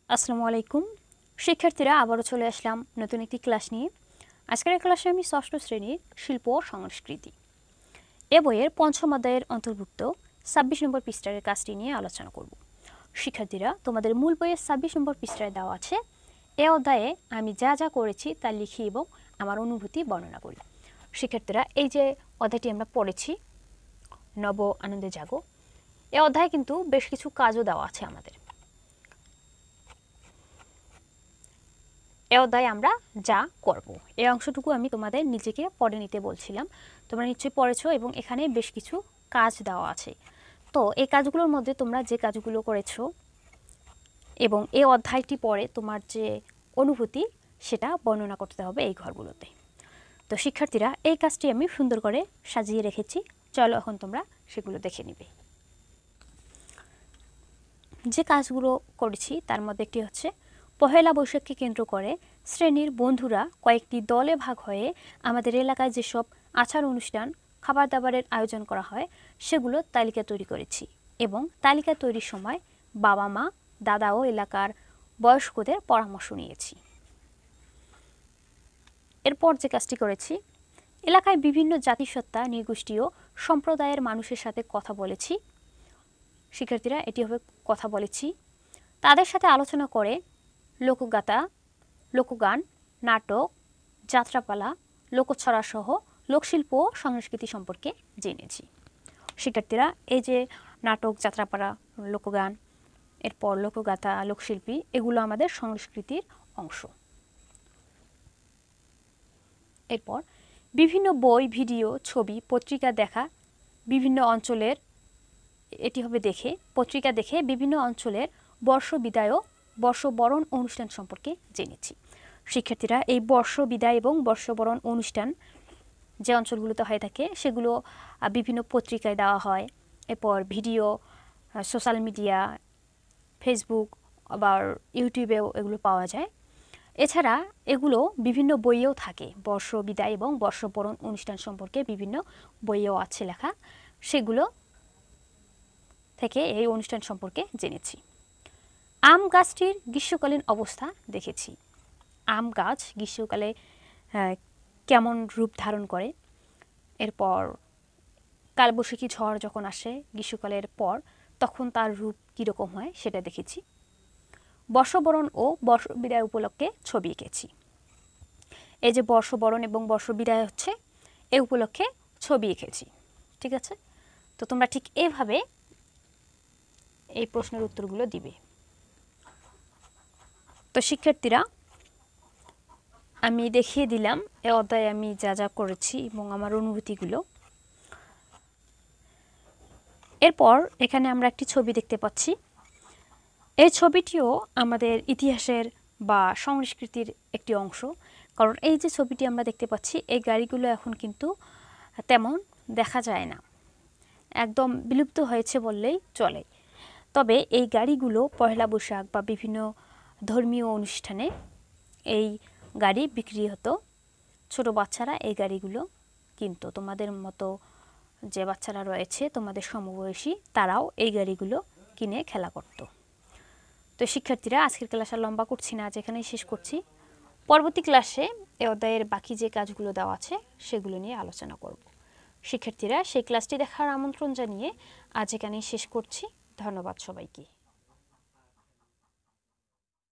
আসসালামু আলাইকুম শিক্ষার্থীরা আবারও চলে আসলাম নতুন একটি ক্লাস নিয়ে। আজকের ক্লাসে আমি ষষ্ঠ শ্রেণীর শিল্প ও সংস্কৃতি এ বইয়ের পঞ্চম অধ্যায়ের অন্তর্ভুক্ত ২৬ নম্বর পৃষ্ঠার কাজটি নিয়ে আলোচনা করব। শিক্ষার্থীরা তোমাদের মূল বইয়ের ২৬ নম্বর পৃষ্ঠায় দেওয়া আছে। এ অধ্যায়ে আমি যা যা করেছি তা লিখি এবং আমার অনুভূতি বর্ণনা করি। শিক্ষার্থীরা এই যে অধ্যায়টি আমরা পড়েছি নব আনন্দে জাগো, এ অধ্যায়ে কিন্তু বেশ কিছু কাজও দেওয়া আছে আমাদের। এ অধ্যায়ে আমরা যা করব এই অংশটুকু আমি তোমাদের নিজেকে পড়ে নিতে বলছিলাম, তোমরা নিশ্চয়ই পড়েছো এবং এখানে বেশ কিছু কাজ দেওয়া আছে। তো এই কাজগুলোর মধ্যে তোমরা যে কাজগুলো করেছো এবং এই অধ্যায়টি পড়ে তোমার যে অনুভূতি সেটা বর্ণনা করতে হবে এই ঘরগুলোতে। তো শিক্ষার্থীরা এই কাজটি আমি সুন্দর করে সাজিয়ে রেখেছি, চলো এখন তোমরা সেগুলো দেখে নিবে। যে কাজগুলো করেছি তার মধ্যে একটি হচ্ছে পহেলা বৈশাখকে কেন্দ্র করে শ্রেণীর বন্ধুরা কয়েকটি দলে ভাগ হয়ে আমাদের এলাকায় যেসব আচার অনুষ্ঠান খাবার দাবারের আয়োজন করা হয় সেগুলো তালিকা তৈরি করেছি এবং তালিকা তৈরির সময় বাবা মা দাদা ও এলাকার বয়স্কদের পরামর্শ নিয়েছি। এরপর যে কাজটি করেছি, এলাকায় বিভিন্ন জাতিসত্তা নৃগোষ্ঠী ও সম্প্রদায়ের মানুষের সাথে কথা বলেছি। শিক্ষার্থীরা এটি হবে কথা বলেছি, তাদের সাথে আলোচনা করে লোকগাথা, লোকগান, নাটক, যাত্রাপালা, লোকছড়া সহ লোকশিল্প ও সংস্কৃতি সম্পর্কে জেনেছি। শিক্ষার্থীরা এই যে নাটক, যাত্রাপালা, লোকগান, এরপর লোকগাথা, লোকশিল্পী এগুলো আমাদের সংস্কৃতির অংশ। এরপর বিভিন্ন বই, ভিডিও, ছবি, পত্রিকা দেখা বিভিন্ন অঞ্চলের, এটি হবে দেখে পত্রিকা দেখে বিভিন্ন অঞ্চলের বর্ষ বিদায় ও বর্ষবরণ অনুষ্ঠান সম্পর্কে জেনেছি। শিক্ষার্থীরা এই বর্ষ বিদায় এবং বর্ষবরণ অনুষ্ঠান যে অঞ্চলগুলোতে হয়ে থাকে সেগুলো বিভিন্ন পত্রিকায় দেওয়া হয়, এরপর ভিডিও, সোশ্যাল মিডিয়া, ফেসবুক আবার ইউটিউবেও এগুলো পাওয়া যায়। এছাড়া এগুলো বিভিন্ন বইয়েও থাকে, বর্ষ বিদায় এবং বর্ষবরণ অনুষ্ঠান সম্পর্কে বিভিন্ন বইয়েও আছে লেখা, সেগুলো থেকে এই অনুষ্ঠান সম্পর্কে জেনেছি। আম গাছটির গ্রীষ্মকালীন অবস্থা দেখেছি। আম গাছ গ্রীষ্মকালে কেমন রূপ ধারণ করে, এরপর কালবৈশাখী ঝড় যখন আসে গ্রীষ্মকালের পর তখন তার রূপ কীরকম হয় সেটা দেখেছি। বর্ষবরণ ও বর্ষবিদায় উপলক্ষে ছবি এঁকেছি। এই যে বর্ষবরণ এবং বর্ষবিদায় হচ্ছে এই উপলক্ষে ছবি এঁকেছি। ঠিক আছে, তো তোমরা ঠিক এভাবে এই প্রশ্নের উত্তরগুলো দিবে। তো শিক্ষার্থীরা আমি দেখিয়ে দিলাম এই অধ্যায়ে আমি যা যা করেছি এবং আমার অনুভূতিগুলো। এরপর এখানে আমরা একটি ছবি দেখতে পাচ্ছি। এই ছবিটিও আমাদের ইতিহাসের বা সংস্কৃতির একটি অংশ, কারণ এই যে ছবিটি আমরা দেখতে পাচ্ছি এই গাড়িগুলো এখন কিন্তু তেমন দেখা যায় না, একদম বিলুপ্ত হয়েছে বললেই চলে। তবে এই গাড়িগুলো পয়লা বৈশাখ বা বিভিন্ন ধর্মীয় অনুষ্ঠানে এই গাড়ি বিক্রি হতো, ছোট বাচ্চারা এই গাড়িগুলো কিনতো। তোমাদের মতো যে বাচ্চারা রয়েছে তোমাদের সমবয়সী তারাও এই গাড়িগুলো কিনে খেলা করত। তো শিক্ষার্থীরা আজকের ক্লাস আর লম্বা করছি না, আজ এখানেই শেষ করছি। পরবর্তী ক্লাসে এ অধ্যায়ের বাকি যে কাজগুলো দেওয়া আছে সেগুলো নিয়ে আলোচনা করব। শিক্ষার্থীরা সেই ক্লাসটি দেখার আমন্ত্রণ জানিয়ে আজ এখানেই শেষ করছি। ধন্যবাদ সবাইকে।